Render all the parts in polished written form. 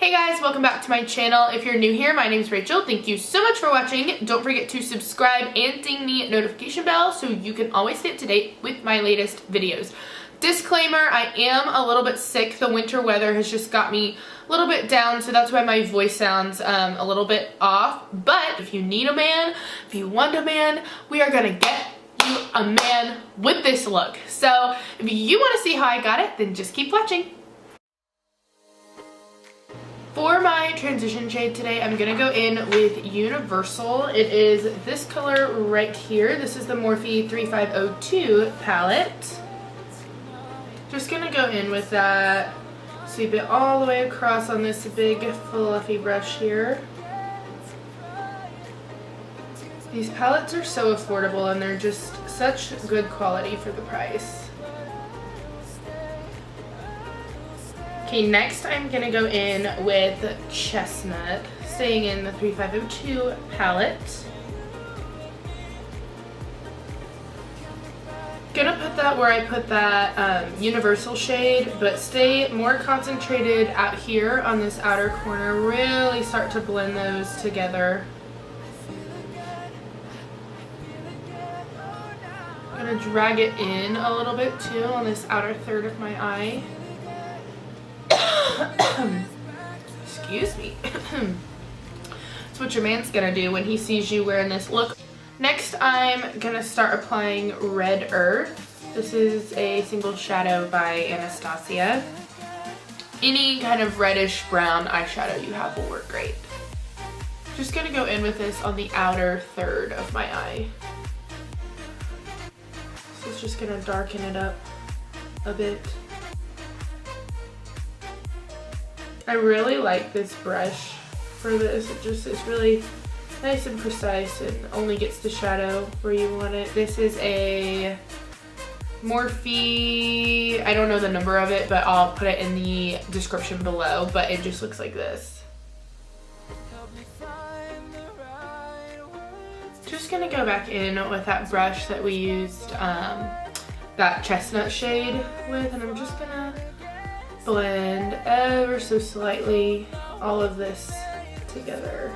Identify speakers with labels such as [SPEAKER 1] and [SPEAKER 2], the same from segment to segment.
[SPEAKER 1] Hey guys, welcome back to my channel. If you're new here, my name is Rachel. Thank you so much for watching. Don't forget to subscribe and ding the notification bell so you can always stay up to date with my latest videos. Disclaimer, I am a little bit sick. The winter weather has just got me a little bit down, so that's why my voice sounds a little bit off. But if you need a man, if you want a man, we are gonna get you a man with this look. So if you want to see how I got it, then just keep watching. For my transition shade today, I'm going to go in with Universal. It is this color right here. This is the Morphe 3502 palette. Just going to go in with that. Sweep it all the way across on this big fluffy brush here. These palettes are so affordable and they're just such good quality for the price. Okay, next I'm going to go in with Chestnut, staying in the 3502 palette. Gonna put that where I put that Universal shade, but stay more concentrated out here on this outer corner. Really start to blend those together. Gonna drag it in a little bit too on this outer third of my eye. Excuse me. That's what your man's gonna do when he sees you wearing this look. Next, I'm gonna start applying Red Earth. This is a single shadow by Anastasia. Any kind of reddish brown eyeshadow you have will work great. Just gonna go in with this on the outer third of my eye. So it's just gonna darken it up a bit. I really like this brush for this. It just is really nice and precise and only gets the shadow where you want it. This is a Morphe, I don't know the number of it, but I'll put it in the description below, but it just looks like this. Just gonna go back in with that brush that we used that chestnut shade with, and I'm just gonna blend ever so slightly all of this together.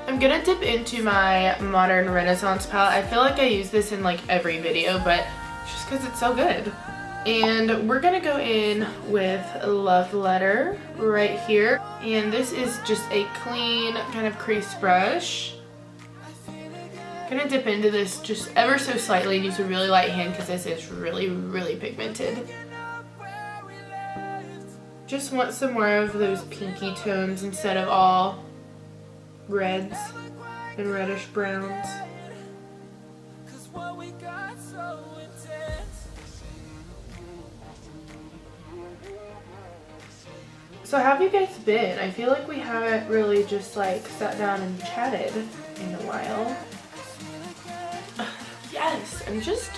[SPEAKER 1] I'm gonna dip into my Modern Renaissance palette. I feel like I use this in like every video, but just because it's so good. And we're gonna go in with Love Letter right here. And this is just a clean kind of crease brush. Gonna dip into this just ever so slightly and use a really light hand because this is really pigmented. Just want some more of those pinky tones instead of all reds and reddish browns. So how have you guys been? I feel like we haven't really just like sat down and chatted in a while. Yes, I'm just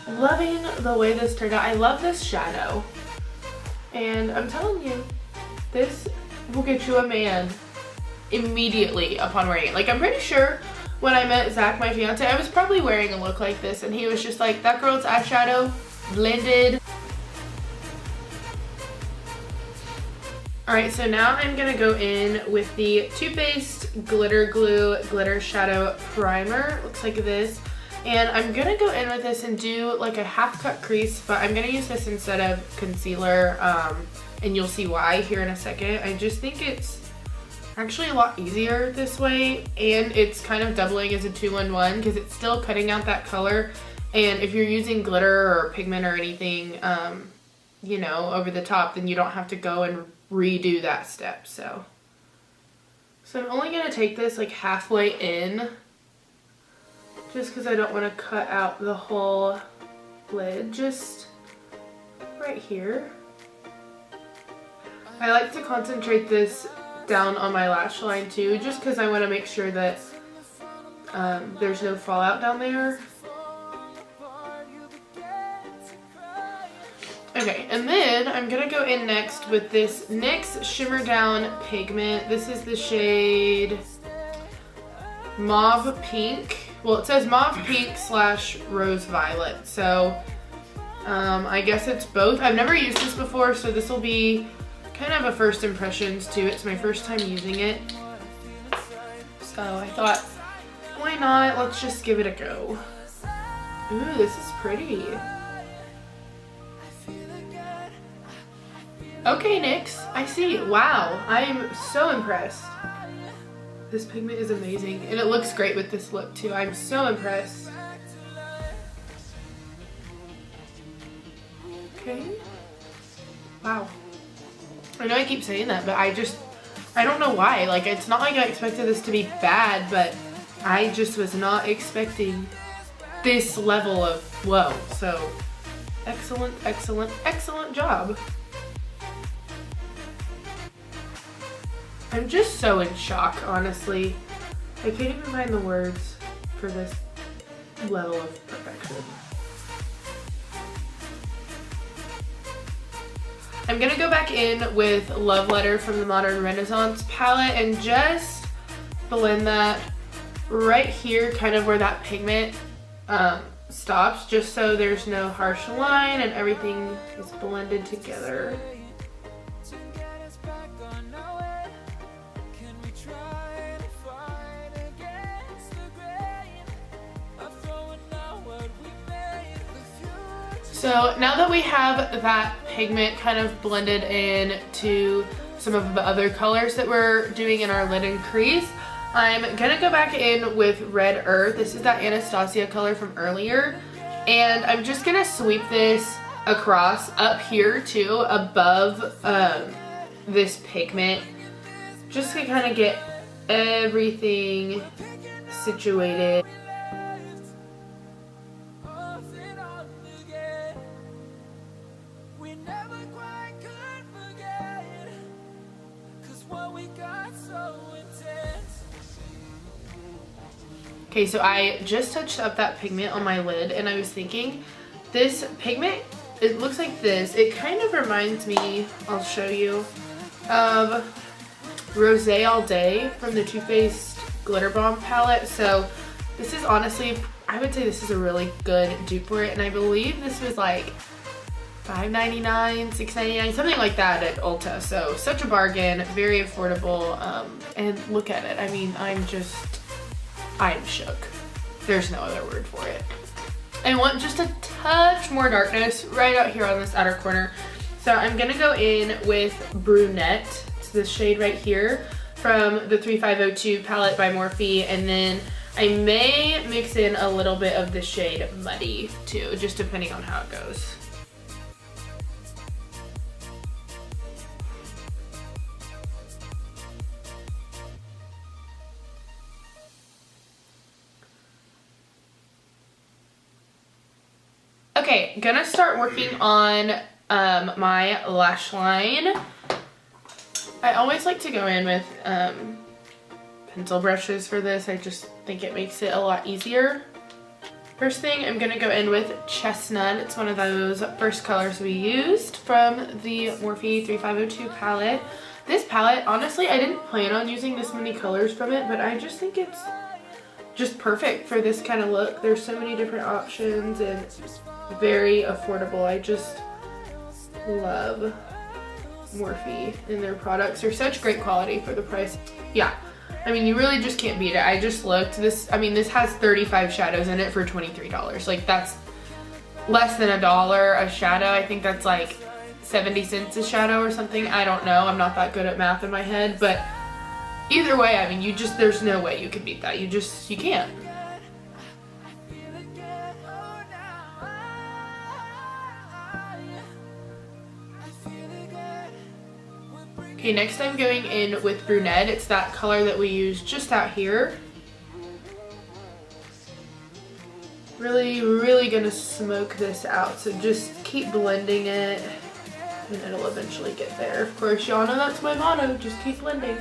[SPEAKER 1] loving the way this turned out. I love this shadow. And I'm telling you, this will get you a man immediately upon wearing it. Like, I'm pretty sure when I met Zach, my fiance, I was probably wearing a look like this, and he was just like, that girl's eyeshadow blended. Alright, so now I'm going to go in with the Too Faced Glitter Glue Glitter Shadow Primer. It looks like this. And I'm going to go in with this and do like a half cut crease, but I'm going to use this instead of concealer, and you'll see why here in a second. I just think it's actually a lot easier this way, and it's kind of doubling as a 2-in-1 because it's still cutting out that color. And if you're using glitter or pigment or anything, you know, over the top, then you don't have to go and redo that step. So I'm only going to take this like halfway in, just because I don't want to cut out the whole lid, just right here. I like to concentrate this down on my lash line too, just because I want to make sure that there's no fallout down there. Okay, and then I'm going to go in next with this NYX Shimmer Down Pigment. This is the shade Mauve Pink. Well, it says Mauve Pink / Rose Violet, so I guess it's both. I've never used this before, so this will be kind of a first impressions too. It's my first time using it. So I thought, why not? Let's just give it a go. Ooh, this is pretty. Okay, NYX, I see. Wow, I am so impressed. This pigment is amazing, and it looks great with this look too. I'm so impressed. Okay. Wow. I know I keep saying that, but I don't know why. Like, it's not like I expected this to be bad, but I just was not expecting this level of whoa. So, excellent, excellent, excellent job. I'm just so in shock, honestly. I can't even find the words for this level of perfection. I'm gonna go back in with Love Letter from the Modern Renaissance palette and just blend that right here, kind of where that pigment stops, just so there's no harsh line and everything is blended together. So now that we have that pigment kind of blended in to some of the other colors that we're doing in our lid and crease, I'm gonna go back in with Red Earth. This is that Anastasia color from earlier. And I'm just gonna sweep this across up here too, above this pigment, just to kind of get everything situated. Okay, so I just touched up that pigment on my lid, and I was thinking, this pigment, it looks like this. It kind of reminds me, I'll show you, of Rosé All Day from the Too Faced Glitter Bomb palette. So this is honestly, I would say this is a really good dupe for it, and I believe this was like $5.99, $6.99, something like that at Ulta. So such a bargain, very affordable, and look at it. I mean, I'm shook. There's no other word for it. I want just a touch more darkness right out here on this outer corner. So I'm gonna go in with Brunette. It's this shade right here from the 3502 palette by Morphe, and then I may mix in a little bit of the shade Muddy too, just depending on how it goes. Okay, gonna start working on my lash line. I always like to go in with pencil brushes for this. I just think it makes it a lot easier. First thing, I'm gonna go in with Chestnut. It's one of those first colors we used from the Morphe 3502 palette. This palette, honestly, I didn't plan on using this many colors from it, but I just think it's just perfect for this kind of look. There's so many different options and very affordable. I just love Morphe and their products. They're such great quality for the price. Yeah, I mean, you really just can't beat it. I just looked. This has 35 shadows in it for $23. Like, that's less than $1 a shadow. I think that's like 70 cents a shadow or something. I don't know. I'm not that good at math in my head, but either way, I mean, there's no way you can beat that. You can't. Okay, next I'm going in with Brunette. It's that color that we use just out here. Really, really gonna smoke this out, so just keep blending it and it'll eventually get there. Of course, y'all know that's my motto, just keep blending.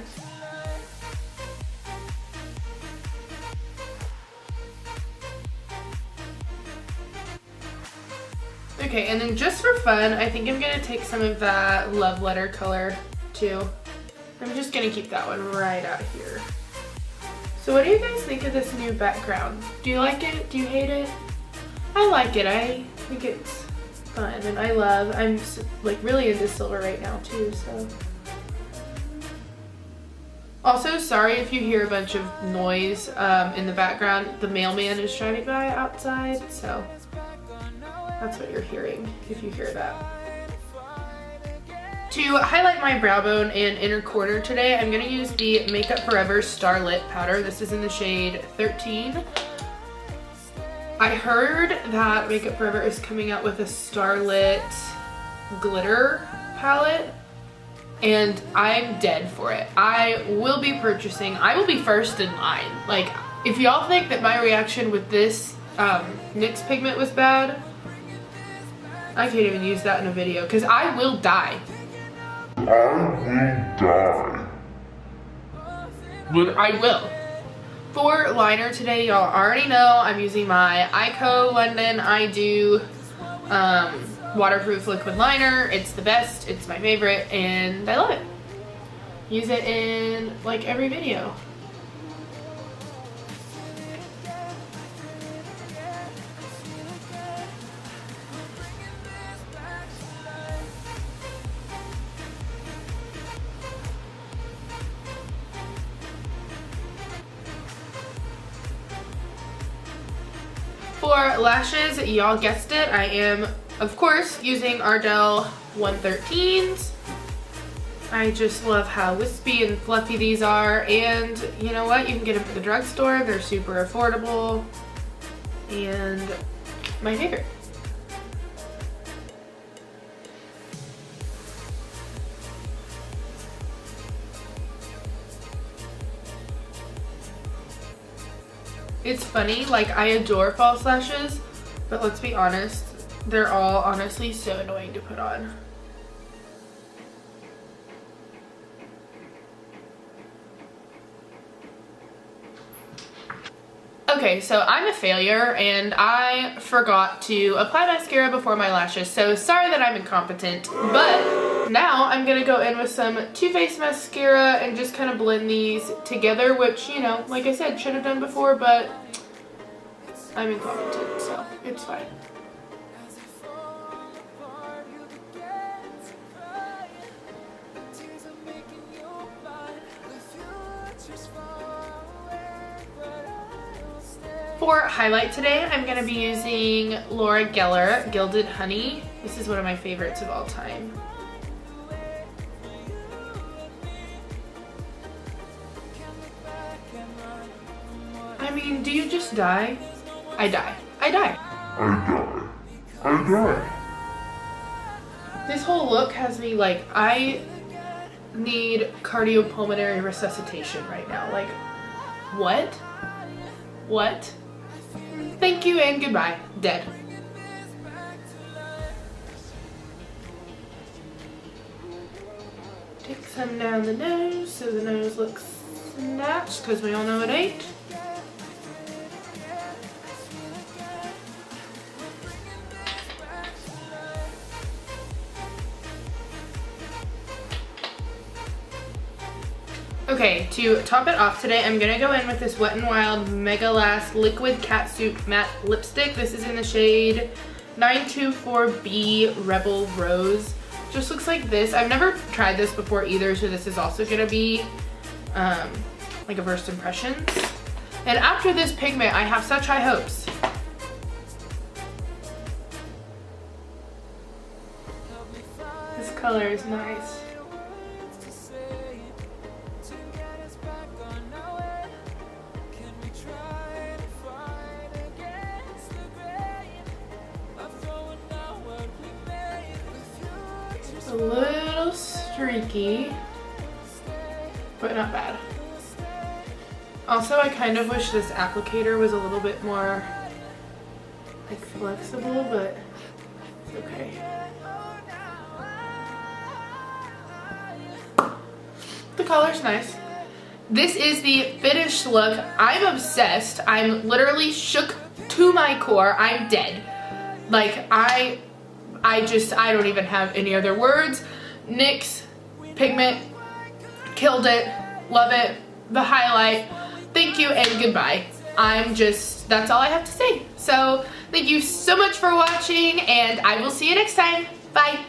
[SPEAKER 1] Okay, and then just for fun, I think I'm gonna take some of that Love Letter color too. I'm just gonna keep that one right out here. So what do you guys think of this new background? Do you like it? Do you hate it? I like it. I think it's fun, and I'm like really into silver right now too, so. Also, sorry if you hear a bunch of noise in the background. The mailman is driving by outside, so that's what you're hearing if you hear that. To highlight my brow bone and inner corner today, I'm gonna use the Makeup Forever Starlit powder. This is in the shade 13. I heard that Makeup Forever is coming out with a Starlit glitter palette, and I'm dead for it. I will be purchasing. I will be first in line. Like, if y'all think that my reaction with this NYX pigment was bad, I can't even use that in a video because I will die. But I will. For liner today, y'all already know I'm using my Ico London I Do waterproof liquid liner. It's the best, it's my favorite, and I love it. Use it in like every video. For lashes, y'all guessed it, I am, of course, using Ardell 113s. I just love how wispy and fluffy these are, and you know what? You can get them at the drugstore. They're super affordable, and my favorite. It's funny, like I adore false lashes, but let's be honest, they're all honestly so annoying to put on. Okay, so I'm a failure and I forgot to apply mascara before my lashes, so sorry that I'm incompetent, but now I'm gonna go in with some Too Faced mascara and just kind of blend these together, which, you know, like I said, should have done before, but I'm incompetent, so it's fine. For highlight today, I'm going to be using Laura Geller Gilded Honey. This is one of my favorites of all time. I mean, do you just die? I die. I die. I die. This whole look has me like, I need cardiopulmonary resuscitation right now. Like, what? What? Thank you and goodbye. Dead. Take some down the nose so the nose looks snatched, because we all know it ain't. Okay, to top it off today, I'm gonna go in with this Wet n Wild Mega Last Liquid Catsuit Matte Lipstick. This is in the shade 924B Rebel Rose. Just looks like this. I've never tried this before either, so this is also gonna be like a first impressions. And after this pigment, I have such high hopes. This color is nice. A little streaky, but not bad. Also, I kind of wish this applicator was a little bit more like flexible, but it's okay. The color's nice. This is the finished look. I'm obsessed. I'm literally shook to my core. I'm dead. Like, I don't even have any other words. NYX pigment, killed it, love it, the highlight, thank you and goodbye. That's all I have to say. So Thank you so much for watching, and I will see you next time. Bye.